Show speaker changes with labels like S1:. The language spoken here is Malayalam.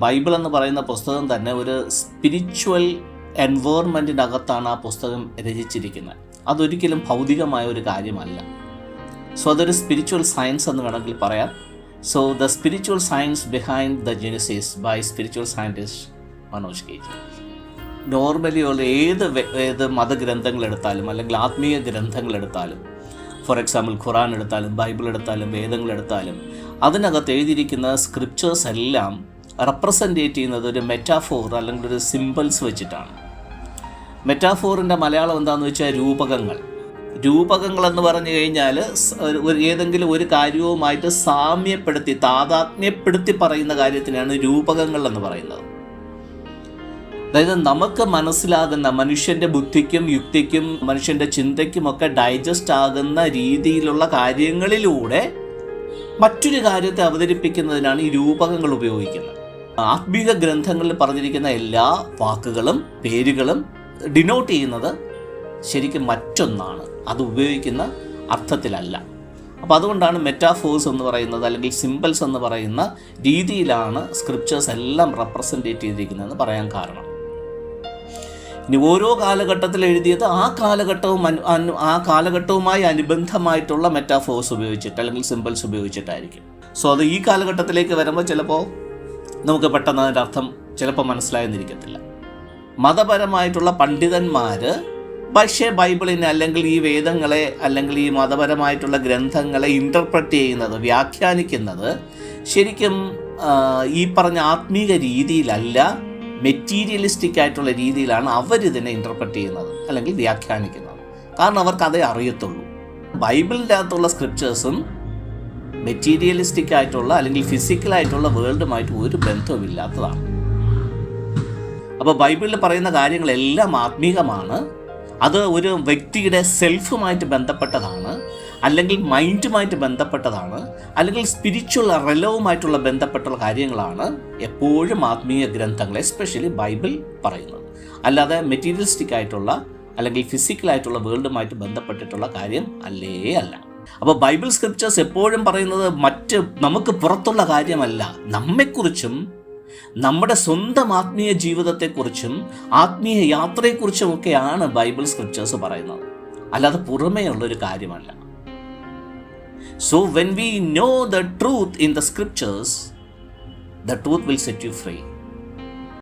S1: ബൈബിൾ എന്ന് പറയുന്ന പുസ്തകം തന്നെ ഒരു സ്പിരിച്വൽ എൻവയോൺമെൻറ്റിനകത്താണ് ആ പുസ്തകം രചിച്ചിരിക്കുന്നത്. അതൊരിക്കലും ഭൗതികമായ ഒരു കാര്യമല്ല. സോ അതൊരു സ്പിരിച്വൽ സയൻസ് എന്ന് വേണമെങ്കിൽ പറയാം. So the spiritual science behind the genesis by spiritual scientist Manoj K G. Normally ഉള്ള ഏത് മതഗ്രന്ഥങ്ങളെടുത്താലും അല്ലെങ്കിൽ ആത്മീയ ഗ്രന്ഥങ്ങളെടുത്താലും, ഫോർ എക്സാമ്പിൾ ഖുറാൻ എടുത്താലും ബൈബിൾ എടുത്താലും വേദങ്ങളെടുത്താലും, അതിനകത്ത് എഴുതിയിരിക്കുന്ന സ്ക്രിപ്റ്റേഴ്സ് എല്ലാം റെപ്രസെൻറ്റേറ്റ് ചെയ്യുന്നത് ഒരു മെറ്റാഫോർ അല്ലെങ്കിൽ ഒരു സിമ്പിൾസ് വെച്ചിട്ടാണ്. മെറ്റാഫോറിൻ്റെ മലയാളം എന്താണെന്ന് വെച്ചാൽ രൂപകങ്ങൾ എന്ന് പറഞ്ഞു കഴിഞ്ഞാൽ ഏതെങ്കിലും ഒരു കാര്യവുമായിട്ട് സാമ്യപ്പെടുത്തി താതാത്മ്യപ്പെടുത്തി പറയുന്ന കാര്യത്തിനാണ് രൂപകങ്ങൾ എന്ന് പറയുന്നത്. അതായത് നമുക്ക് മനസ്സിലാകുന്ന മനുഷ്യൻ്റെ ബുദ്ധിക്കും യുക്തിക്കും മനുഷ്യൻ്റെ ചിന്തയ്ക്കുമൊക്കെ ഡൈജസ്റ്റ് ആകുന്ന രീതിയിലുള്ള കാര്യങ്ങളിലൂടെ മറ്റൊരു കാര്യത്തെ അവതരിപ്പിക്കുന്നതിനാണ് ഈ രൂപകങ്ങൾ ഉപയോഗിക്കുന്നത്. ആത്മീക ഗ്രന്ഥങ്ങളിൽ പറഞ്ഞിരിക്കുന്ന എല്ലാ വാക്കുകളും പേരുകളും ഡിനോട്ട് ചെയ്യുന്നത് ശരിക്കും മറ്റൊന്നാണ്, അത് ഉപയോഗിക്കുന്ന അർത്ഥത്തിലല്ല. അപ്പോൾ അതുകൊണ്ടാണ് മെറ്റാഫോഴ്സ് എന്ന് പറയുന്നത് അല്ലെങ്കിൽ സിമ്പിൾസ് എന്ന് പറയുന്ന രീതിയിലാണ് സ്ക്രിപ്റ്റേഴ്സ് എല്ലാം റെപ്രസെൻറ്റേറ്റ് ചെയ്തിരിക്കുന്നതെന്ന് പറയാൻ കാരണം. ഇനി ഓരോ കാലഘട്ടത്തിൽ എഴുതിയത് ആ കാലഘട്ടവുമായി അനുബന്ധമായിട്ടുള്ള മെറ്റാഫോഴ്സ് ഉപയോഗിച്ചിട്ട് അല്ലെങ്കിൽ സിമ്പിൾസ് ഉപയോഗിച്ചിട്ടായിരിക്കും. സോ അത് ഈ കാലഘട്ടത്തിലേക്ക് വരുമ്പോൾ ചിലപ്പോൾ നമുക്ക് പെട്ടെന്ന് അതിൻ്റെ അർത്ഥം ചിലപ്പോൾ മനസ്സിലായെന്നിരിക്കത്തില്ല. മതപരമായിട്ടുള്ള പണ്ഡിതന്മാർ പക്ഷേ ബൈബിളിനെ അല്ലെങ്കിൽ ഈ വേദങ്ങളെ അല്ലെങ്കിൽ ഈ മതപരമായിട്ടുള്ള ഗ്രന്ഥങ്ങളെ ഇൻ്റർപ്രറ്റ് ചെയ്യുന്നത്, വ്യാഖ്യാനിക്കുന്നത് ശരിക്കും ഈ പറഞ്ഞ ആത്മീക രീതിയിലല്ല, മെറ്റീരിയലിസ്റ്റിക് ആയിട്ടുള്ള രീതിയിലാണ് അവരിതിനെ ഇൻ്റർപ്രറ്റ് ചെയ്യുന്നത് അല്ലെങ്കിൽ വ്യാഖ്യാനിക്കുന്നത്. കാരണം അവർക്ക് അതേ അറിയത്തുള്ളൂ. ബൈബിളിൻ്റെ അകത്തുള്ള സ്ക്രിപ്റ്റേഴ്സും മെറ്റീരിയലിസ്റ്റിക് ആയിട്ടുള്ള അല്ലെങ്കിൽ ഫിസിക്കലായിട്ടുള്ള വേൾഡുമായിട്ട് ഒരു ബന്ധവുമില്ലാത്തതാണ്. അപ്പോൾ ബൈബിളിൽ പറയുന്ന കാര്യങ്ങളെല്ലാം ആത്മീകമാണ്. അത് ഒരു വ്യക്തിയുടെ സെൽഫുമായിട്ട് ബന്ധപ്പെട്ടതാണ്, അല്ലെങ്കിൽ മൈൻഡുമായിട്ട് ബന്ധപ്പെട്ടതാണ്, അല്ലെങ്കിൽ സ്പിരിച്വൽ റെലവുമായിട്ടുള്ള ബന്ധപ്പെട്ടുള്ള കാര്യങ്ങളാണ് എപ്പോഴും ആത്മീയ ഗ്രന്ഥങ്ങൾ എസ്പെഷ്യലി ബൈബിൾ പറയുന്നത്. അല്ലാതെ മെറ്റീരിയലിസ്റ്റിക് ആയിട്ടുള്ള അല്ലെങ്കിൽ ഫിസിക്കലായിട്ടുള്ള വേൾഡുമായിട്ട് ബന്ധപ്പെട്ടിട്ടുള്ള കാര്യം അല്ല. അപ്പോൾ ബൈബിൾ സ്ക്രിപ്റ്റേഴ്സ് എപ്പോഴും പറയുന്നത് നമുക്ക് പുറത്തുള്ള കാര്യമല്ല, നമ്മെക്കുറിച്ചും നമ്മുടെ സ്വന്തം ആത്മീയ ജീവിതത്തെക്കുറിച്ചും ആത്മീയ യാത്രയെക്കുറിച്ചുമൊക്കെയാണ് ബൈബിൾ സ്ക്രിപ്റ്റേഴ്സ് പറയുന്നത്, അല്ലാതെ പുറമേ ഉള്ളൊരു കാര്യമല്ല. So when we know the truth in the scriptures, the truth will set you free.